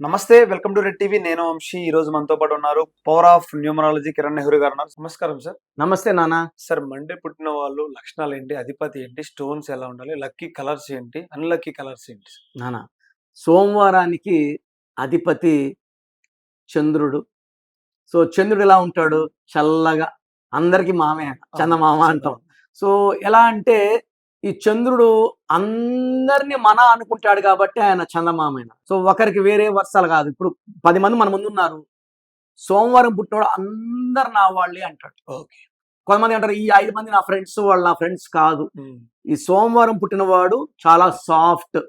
నమస్తే. Welcome to red TV. నేను వంశీ. ఈ రోజు మనతో పాటు ఉన్నారు power of numerology Kiran Nehru గారు ఉన్నారు. నమస్కారం సార్. నమస్తే నాన్న. సార్, మండే పుట్టిన వాళ్ళు లక్షణాలు ఏంటి? అధిపతి ఏంటి? స్టోన్స్ ఎలా ఉండాలి? లక్కీ కలర్స్ ఏంటి? అన్‌లక్కీ కలర్స్ ఏంటి? నాన్న, సోమవారానికి అధిపతి చంద్రుడు. సో చంద్రుడు ఎలా ఉంటాడు? చల్లగా, అందరికి మామే, చందమామ అంటాం. సో ఎలా అంటే ఈ చంద్రుడు అందరినీ మన అనుకుంటాడు కాబట్టి ఆయన చందమామైన. సో ఒకరికి వేరే వర్షాలు కాదు. ఇప్పుడు 10 మంది మన ముందు ఉన్నారు. సోమవారం పుట్టినోడు అందరు నా వాళ్ళే అంటాడు. ఓకే. కొంతమంది అంటారు ఈ 5 మంది నా ఫ్రెండ్స్, వాళ్ళు నా ఫ్రెండ్స్ కాదు. ఈ సోమవారం పుట్టినవాడు చాలా సాఫ్ట్,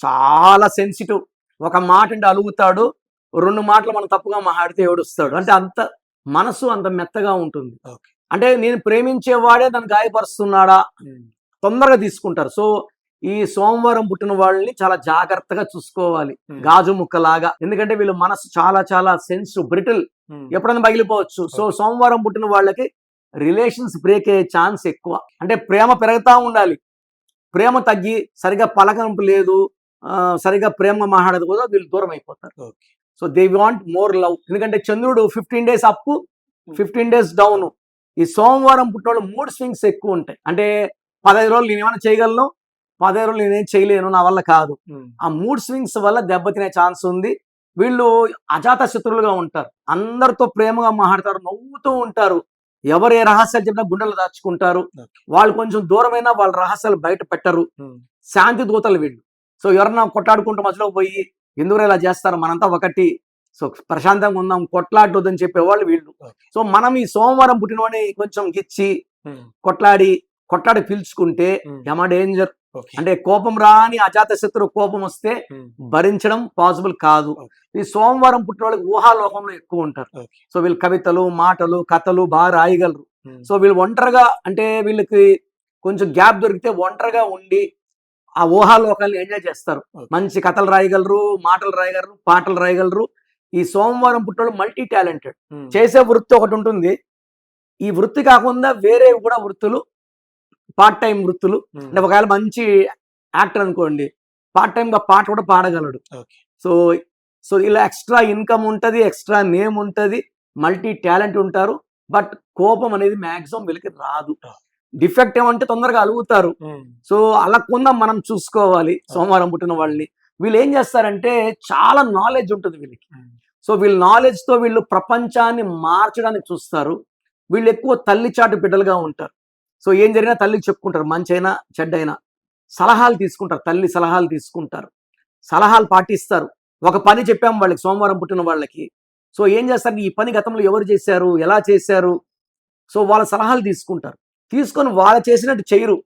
చాలా సెన్సిటివ్. ఒక మాట అంటే అలుగుతాడు, 2 మాటలు మనం తప్పుగా మాట్లాడితే ఏడుస్తాడు. అంటే అంత మనసు అంత మెత్తగా ఉంటుంది. అంటే నేను ప్రేమించేవాడే నన్ను గాయపరుస్తున్నాడా తొందరగా తీసుకుంటారు. సో ఈ సోమవారం పుట్టిన వాళ్ళని చాలా జాగ్రత్తగా చూసుకోవాలి, గాజు ముక్కలాగా. ఎందుకంటే వీళ్ళు మనసు చాలా చాలా సెన్సిటివ్, బ్రిటిల్, ఎప్పుడైనా పగిలిపోవచ్చు. సో సోమవారం పుట్టిన వాళ్ళకి రిలేషన్స్ బ్రేక్ అయ్యే ఛాన్స్ ఎక్కువ. అంటే ప్రేమ పెరుగుతూ ఉండాలి, ప్రేమ తగ్గి సరిగా పలకరింపు లేదు, సరిగా ప్రేమ మాట్లాడదు కూడా వీళ్ళు దూరం అయిపోతారు. So they want more love. ఎందుకంటే చంద్రుడు 15 డేస్ అప్, 15 డేస్ డౌన్. ఈ సోమవారం పుట్టిన వాళ్ళు మూడ్ స్వింగ్స్ ఎక్కువ ఉంటాయి. అంటే 15 రోజులు నేను ఏమైనా చేయగలను, 15 రోజులు నేనేం చేయలేను, నా వల్ల కాదు. ఆ మూడ్ స్వింగ్స్ వల్ల దెబ్బతినే ఛాన్స్ ఉంది. వీళ్ళు అజాత శత్రువులుగా ఉంటారు, అందరితో ప్రేమగా మాట్లాడతారు, నవ్వుతూ ఉంటారు. ఎవరు ఏ రహస్యాలు చెప్పినా గుండెలు దాచుకుంటారు. వాళ్ళు కొంచెం దూరమైనా వాళ్ళ రహస్యాలు బయట పెట్టరు. శాంతి దూతలు వీళ్ళు. సో ఎవరన్నా కొట్లాడుకుంటూ మధ్యలో పోయి ఎందుకు ఇలా చేస్తారు, మనంతా ఒకటి, సో ప్రశాంతంగా ఉందాం, కొట్లాడొద్దని చెప్పేవాళ్ళు వీళ్ళు. సో మనం ఈ సోమవారం పుట్టినవాడిని కొంచెం గిచ్చి కొట్లాడి పీల్చుకుంటే యమ డేంజర్. అంటే కోపం రాని అజాత శత్రువు కోపం వస్తే భరించడం పాసిబుల్ కాదు. ఈ సోమవారం పుట్టిన వాళ్ళకి ఊహాలోకంలో ఎక్కువ ఉంటారు. సో వీళ్ళు కవితలు, మాటలు, కథలు బాగా రాయగలరు. సో వీళ్ళు ఒంటరిగా, అంటే వీళ్ళకి కొంచెం గ్యాప్ దొరికితే ఒంటరిగా ఉండి ఆ ఊహాలోకాన్ని ఎంజాయ్ చేస్తారు. మంచి కథలు రాయగలరు, మాటలు రాయగలరు, పాటలు రాయగలరు. ఈ సోమవారం పుట్టిన మల్టీ టాలెంటెడ్. చేసే వృత్తి ఒకటి ఉంటుంది, ఈ వృత్తి కాకుండా వేరే కూడా వృత్తులు, పార్ట్ టైం వృత్తులు. అంటే ఒకవేళ మంచి యాక్టర్ అనుకోండి, పార్ట్ టైం గా పాట కూడా పాడగలడు. సో సో ఇలా ఎక్స్ట్రా ఇన్కమ్ ఉంటుంది, ఎక్స్ట్రా నేమ్ ఉంటుంది, మల్టీ టాలెంట్ ఉంటారు. బట్ కోపం అనేది మాక్సిమం వీళ్ళకి రాదు. డిఫెక్ట్ ఏమంటే తొందరగా అలుగుతారు. సో అలగకుండా మనం చూసుకోవాలి సోమవారం పుట్టిన వాళ్ళని. వీళ్ళు ఏం చేస్తారంటే చాలా నాలెడ్జ్ ఉంటుంది వీళ్ళకి. సో వీళ్ళ నాలెడ్జ్ తో వీళ్ళు ప్రపంచాన్ని మార్చడానికి చూస్తారు. వీళ్ళు ఎక్కువ తల్లి చాటు బిడ్డలుగా ఉంటారు. సో ఏం జరిగినా తల్లికి చెప్పుకుంటారు, మంచి అయినా చెడ్డైనా. సలహాలు తీసుకుంటారు, తల్లి సలహాలు తీసుకుంటారు, సలహాలు పాటిస్తారు. ఒక పని చెప్పాము వాళ్ళకి, సోమవారం పుట్టిన వాళ్ళకి. సో ఏం చేస్తారు, ఈ పని గతంలో ఎవరు చేశారు, ఎలా చేశారు, సో వాళ్ళ సలహాలు తీసుకుంటారు. తీసుకొని వాళ్ళు చేసినట్టు చేయరు,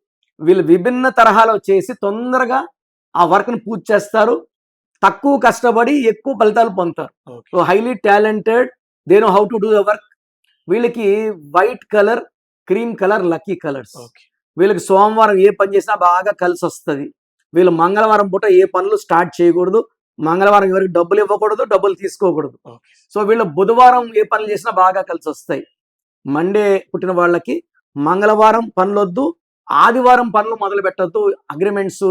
వీళ్ళు విభిన్న తరహాలో చేసి తొందరగా ఆ వర్క్ని పూర్తి చేస్తారు. తక్కువ కష్టపడి ఎక్కువ ఫలితాలు పొందుతారు. So highly talented, they know how to do the work. వీళ్ళకి white colour, cream colour lucky colours. వీళ్ళకి సోమవారం ఏ పని చేసినా బాగా కలిసి వస్తుంది. వీళ్ళు మంగళవారం పూట ఏ పనులు స్టార్ట్ చేయకూడదు, మంగళవారం ఎవరికి డబ్బులు ఇవ్వకూడదు, డబ్బులు తీసుకోకూడదు. సో వీళ్ళు బుధవారం ఏ పనులు చేసినా బాగా కలిసి వస్తాయి. మండే పుట్టిన వాళ్ళకి మంగళవారం పనులొద్దు, ఆదివారం పనులు మొదలు పెట్టద్దు, అగ్రిమెంట్స్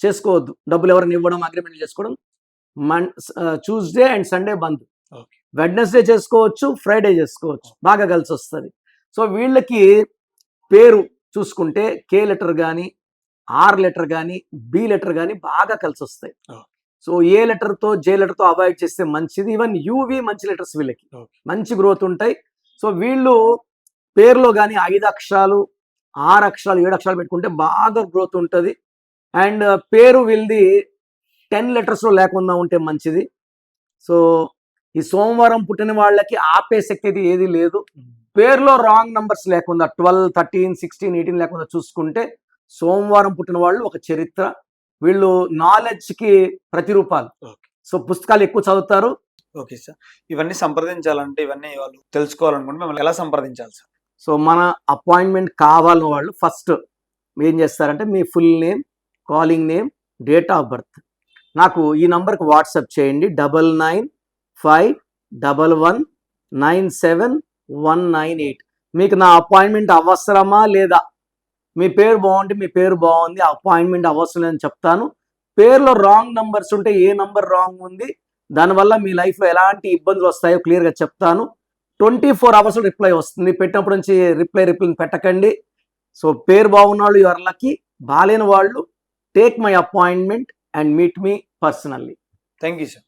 చేసుకోవద్దు, డబ్బులు ఎవరిని ఇవ్వడం, అగ్రిమెంట్ చేసుకోవడం. Tuesday and Sunday bandh. Wednesday చేసుకోవచ్చు, ఫ్రైడే చేసుకోవచ్చు, బాగా కలిసి వస్తుంది. సో వీళ్ళకి పేరు చూసుకుంటే కే లెటర్ కానీ, ఆర్ లెటర్ కానీ, బి లెటర్ కానీ బాగా కలిసి వస్తాయి. సో ఏ లెటర్తో, జే లెటర్తో అవాయిడ్ చేస్తే మంచిది. ఈవెన్ యూవి మంచి లెటర్స్, వీళ్ళకి మంచి గ్రోత్ ఉంటాయి. సో వీళ్ళు పేరులో కానీ 5 అక్షరాలు, 6 అక్షరాలు, 7 అక్షరాలు పెట్టుకుంటే బాగా గ్రోత్ ఉంటుంది. అండ్ పేరు వీళ్ళది 10 లెటర్స్లో లేకుండా ఉంటే మంచిది. సో ఈ సోమవారం పుట్టిన వాళ్ళకి ఆపే శక్తి అయితే ఏది లేదు. పేరులో రాంగ్ నంబర్స్ లేకుండా 12, 13, 16, 18 లేకుండా చూసుకుంటే సోమవారం పుట్టిన వాళ్ళు ఒక చరిత్ర. వీళ్ళు నాలెడ్జ్కి ప్రతిరూపాలు. సో పుస్తకాలు ఎక్కువ చదువుతారు. ఓకే సార్, ఇవన్నీ సంప్రదించాలంటే, ఇవన్నీ వాళ్ళు తెలుసుకోవాలనుకుంటే మిమ్మల్ని ఎలా సంప్రదించాలి సార్? సో మన అపాయింట్మెంట్ కావాలని వాళ్ళు ఫస్ట్ ఏం చేస్తారంటే మీ full name, calling name, date of birth నాకు ఈ నంబర్కి వాట్సాప్ చేయండి. 9951197198. మీకు నా అపాయింట్మెంట్ అవసరమా లేదా, మీ పేరు బాగుంటే మీ పేరు బాగుంది, అపాయింట్మెంట్ అవసరం లేదని చెప్తాను. పేరులో రాంగ్ నంబర్స్ ఉంటే ఏ నంబర్ రాంగ్ ఉంది, దానివల్ల మీ లైఫ్లో ఎలాంటి ఇబ్బందులు వస్తాయో క్లియర్గా చెప్తాను. 24 అవర్స్ రిప్లై వస్తుంది. పెట్టినప్పటి నుంచి రిప్లై పెట్టకండి. సో పేరు బాగున్న వాళ్ళు యువర్ లక్కీ, బాలేని వాళ్ళు take my appointment and meet me personally. Thank you sir.